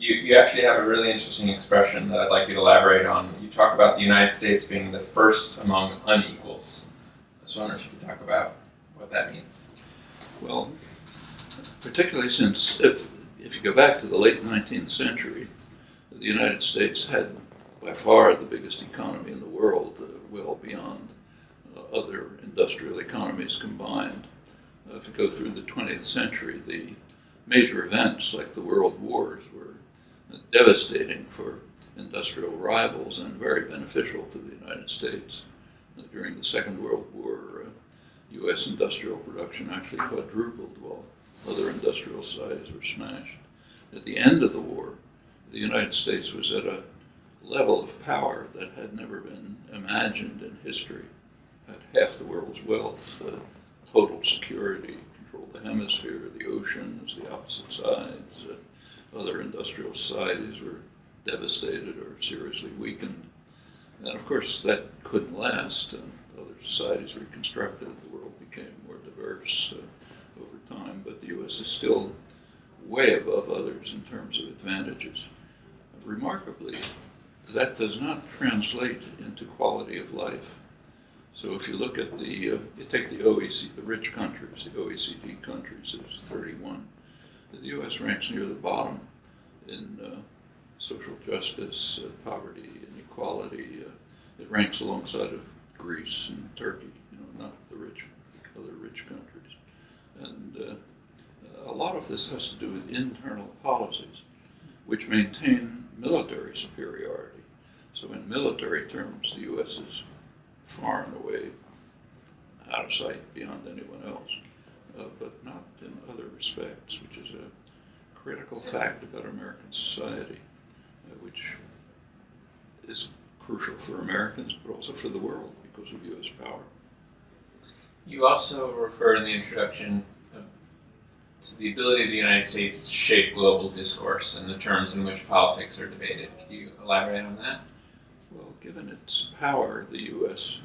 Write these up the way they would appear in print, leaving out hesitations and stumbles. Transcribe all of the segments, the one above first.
You actually have a really interesting expression that I'd like you to elaborate on. You talk about the United States being the first among unequals. I was wondering if you could talk about what that means. Well, particularly since if you go back to the late 19th century, the United States had by far the biggest economy in the world, well beyond other industrial economies combined. If you go through the 20th century, the major events like the world wars were devastating for industrial rivals and very beneficial to the United States. During the Second World War, U.S. industrial production actually quadrupled while other industrial societies were smashed. At the end of the war, the United States was at a level of power that had never been imagined in history. Had half the world's wealth, total security, controlled the hemisphere, the oceans, the opposite sides. Other industrial societies were devastated or seriously weakened. And of course, that couldn't last. Other societies reconstructed, the world became more diverse over time, but the U.S. is still way above others in terms of advantages. Remarkably, that does not translate into quality of life. So if you look at you take the OECD, the rich countries, the OECD countries, there's 31. The U.S. ranks near the bottom in social justice, poverty, inequality. It ranks alongside of Greece and Turkey, not the other rich countries. And a lot of this has to do with internal policies, which maintain military superiority. So in military terms, the U.S. is far and away out of sight beyond anyone else, but not in other respects, which is a critical fact about American society, which is crucial for Americans, but also for the world because of U.S. power. You also refer in the introduction to the ability of the United States to shape global discourse and the terms in which politics are debated. Could you elaborate on that? Well, given its power, the U.S.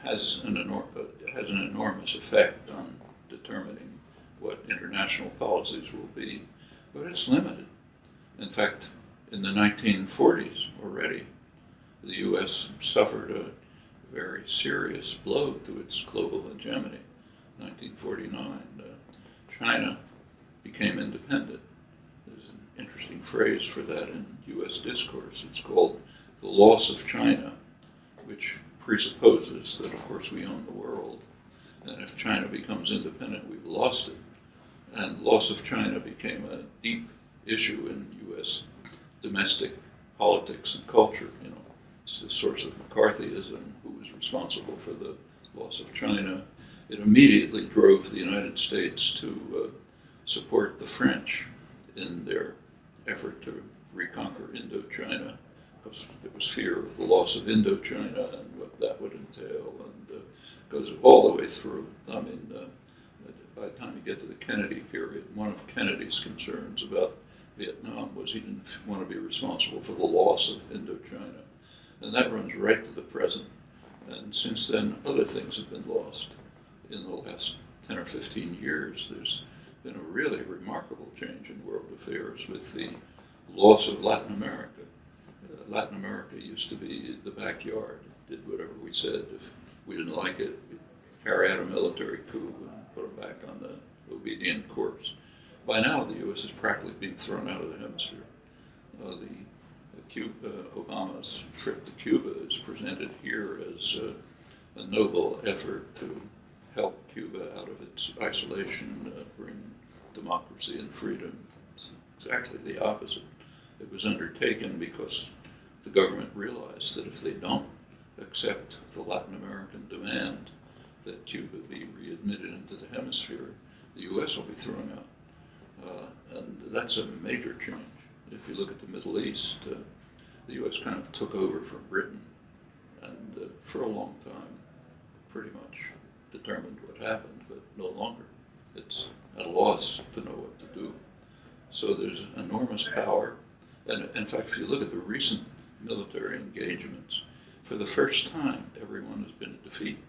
Has an enormous effect on determining what international policies will be, but it's limited. In fact, in the 1940s already, the U.S. suffered a very serious blow to its global hegemony. 1949, China became independent. There's an interesting phrase for that in U.S. discourse. It's called the loss of China, which presupposes that, of course, we own the world. And if China becomes independent, we've lost it. And loss of China became a deep issue in U.S. domestic politics and culture. It's the source of McCarthyism, who was responsible for the loss of China. It immediately drove the United States to support the French in their effort to reconquer Indochina, because there was fear of the loss of Indochina and what that would entail, and goes all the way through. By the time you get to the Kennedy period, one of Kennedy's concerns about Vietnam was he didn't want to be responsible for the loss of Indochina. And that runs right to the present. And since then, other things have been lost. In the last 10 or 15 years, there's been a really remarkable change in world affairs with the loss of Latin America. Latin America used to be the backyard. It did whatever we said. If we didn't like it, we'd carry out a military coup and put them back on the obedient course. By now, the U.S. is practically being thrown out of the hemisphere. Obama's trip to Cuba is presented here as a noble effort to help Cuba out of its isolation, bring democracy and freedom. It's exactly the opposite. It was undertaken because the government realized that if they don't accept the Latin American demand that Cuba be readmitted into the hemisphere, the U.S. will be thrown out. And that's a major change. If you look at the Middle East, the U.S. kind of took over from Britain, and for a long time pretty much determined what happened, but no longer. It's at a loss to know what to do. So there's enormous power. And in fact, if you look at the recent military engagements, for the first time, everyone has been a defeat.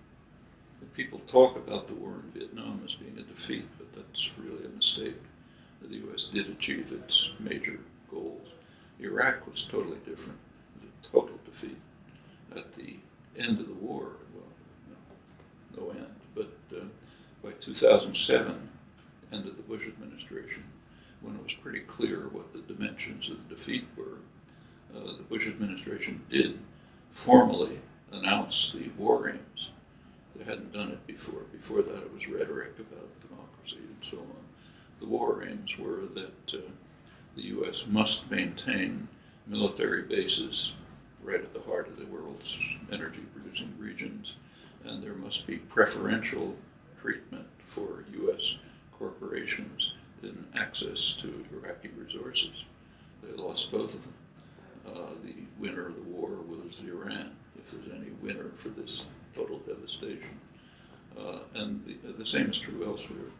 People talk about the war in Vietnam as being a defeat, but that's really a mistake. the U.S. did achieve its major goals. Iraq was totally different. It was a total defeat. At the end of the war, well, no end, but by 2007, end of the Bush administration, when it was pretty clear what the dimensions of the defeat were, the Bush administration did formally announce the war aims. They hadn't done it before. Before that, it was rhetoric about democracy and so on. The war aims were that the U.S. must maintain military bases right at the heart of the world's energy-producing regions, and there must be preferential treatment for U.S. corporations in access to Iraqi resources. They lost both of them. The winner of the war was Iran, if there's any winner for this total devastation. And the same is true elsewhere.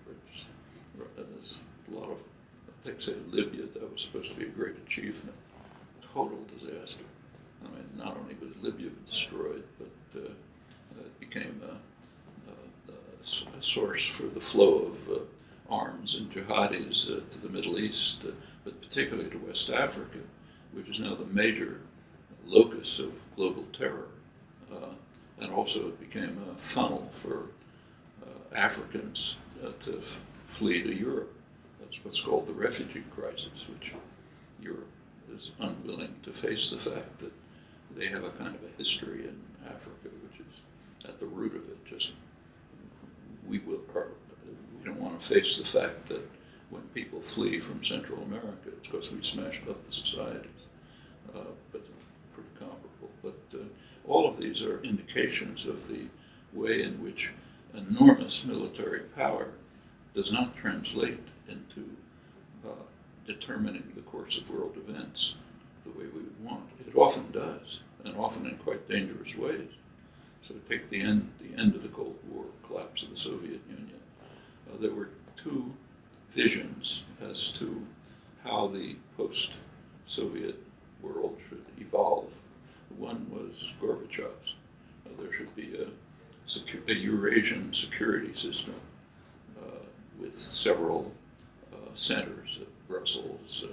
There's a lot of, take say Libya, that was supposed to be a great achievement. Total disaster. I mean, not only was Libya destroyed, but it became a source for the flow of arms and jihadis to the Middle East, but particularly to West Africa, which is now the major locus of global terror. And also it became a funnel for Africans to flee to Europe. That's what's called the refugee crisis, which Europe is unwilling to face the fact that they have a kind of a history in Africa, which is at the root of it. Just we don't want to face the fact that when people flee from Central America, it's because we smashed up the societies. But it's pretty comparable. But all of these are indications of the way in which enormous military power does not translate into determining the course of world events the way we would want. It often does, and often in quite dangerous ways. So take the end of the Cold War, collapse of the Soviet Union. There were two visions as to how the post-Soviet world should evolve. One was Gorbachev's. There should be a Eurasian security system with several centers at Brussels,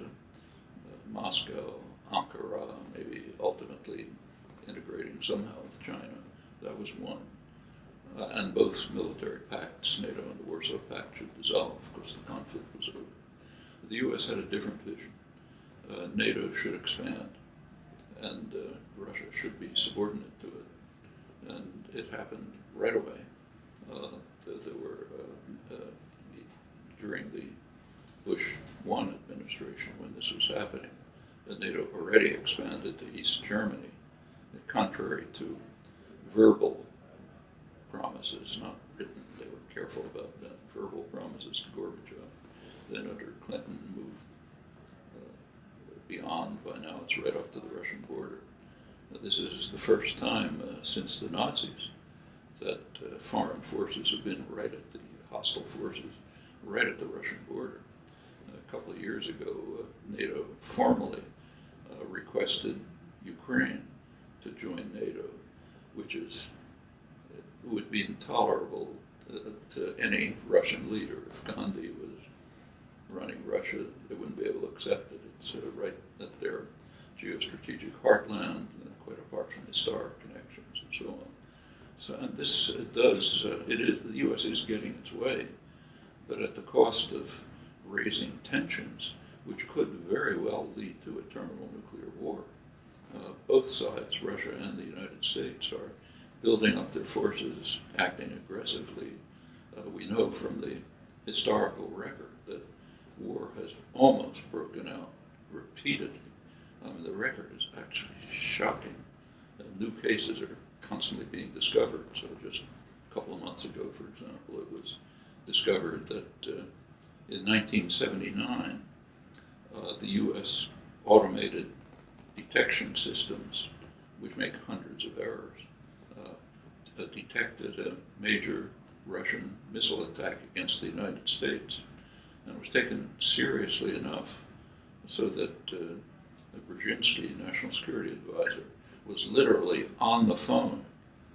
Moscow, Ankara, maybe ultimately integrating somehow with China. That was one. And both military pacts, NATO and the Warsaw Pact, should dissolve because the conflict was over. The U.S. had a different vision. NATO should expand, and Russia should be subordinate to it. And it happened right away. There were, during the Bush 1 administration, when this was happening, NATO already expanded to East Germany, contrary to verbal promises, not written. They were careful about that. Verbal promises to Gorbachev. Then under Clinton moved beyond. By now it's right up to the Russian border. This is the first time since the Nazis that foreign forces have been right at the hostile forces, right at the Russian border. A couple of years ago, NATO formally requested Ukraine to join NATO, which would be intolerable to any Russian leader. If Gandhi was running Russia, they wouldn't be able to accept it. It's right at their geostrategic heartland, quite apart from historic connections and so on. So, and this the U.S. is getting its way, but at the cost of raising tensions, which could very well lead to a terminal nuclear war. Both sides, Russia and the United States, are building up their forces, acting aggressively. We know from the historical record that war has almost broken out repeatedly. The record is actually shocking. New cases are constantly being discovered. So just a couple of months ago, for example, it was discovered that in 1979, the U.S. automated detection systems, which make hundreds of errors, detected a major Russian missile attack against the United States. And it was taken seriously enough so that Brzezinski, National Security Advisor, was literally on the phone,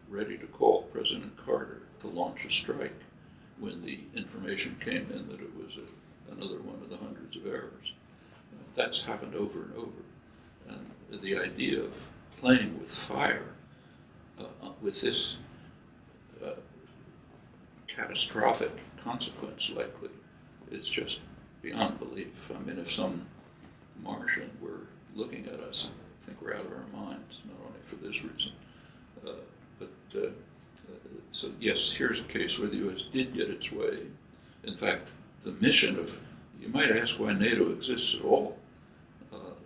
ready to call President Carter to launch a strike when the information came in that it was another one of the hundreds of errors. That's happened over and over. And the idea of playing with fire with this catastrophic consequence likely is just beyond belief. I mean, if some Martian were looking at us, I think we're out of our minds, not only for this reason. So yes, here's a case where the U.S. did get its way. In fact, the mission of, you might ask why NATO exists at all.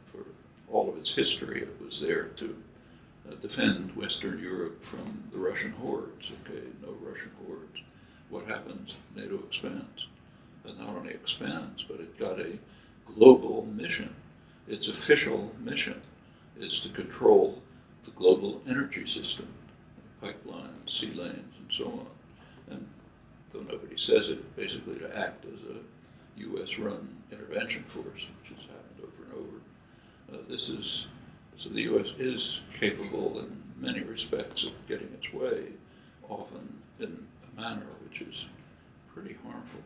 For all of its history, it was there to defend Western Europe from the Russian hordes. Okay, no Russian hordes. What happens? NATO expands. And not only expands, but it got a global mission. Its official mission is to control the global energy system, pipelines, sea lanes, and so on. And though nobody says it, basically to act as a U.S.-run intervention force, which has happened over and over. So the U.S. is capable in many respects of getting its way, often in a manner which is pretty harmful.